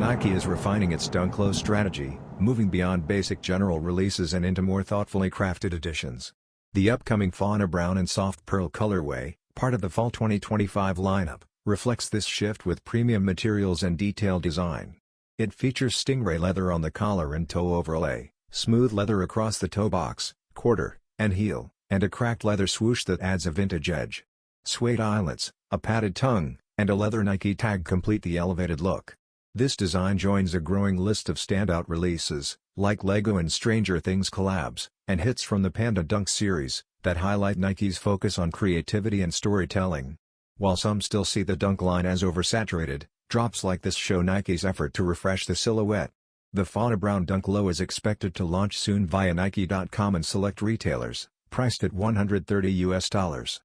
Nike is refining its Dunk Low strategy, moving beyond basic general releases and into more thoughtfully crafted editions. The upcoming Fauna Brown and Soft Pearl colorway, part of the Fall 2025 lineup, reflects this shift with premium materials and detailed design. It features Stingray leather on the collar and toe overlay, smooth leather across the toe box, quarter, and heel, and a cracked leather swoosh that adds a vintage edge. Suede eyelets, a padded tongue, and a leather Nike tag complete the elevated look. This design joins a growing list of standout releases, like Lego and Stranger Things collabs, and hits from the Panda Dunk series, that highlight Nike's focus on creativity and storytelling. While some still see the Dunk line as oversaturated, drops like this show Nike's effort to refresh the silhouette. The Fauna Brown Dunk Low is expected to launch soon via Nike.com and select retailers, priced at $130.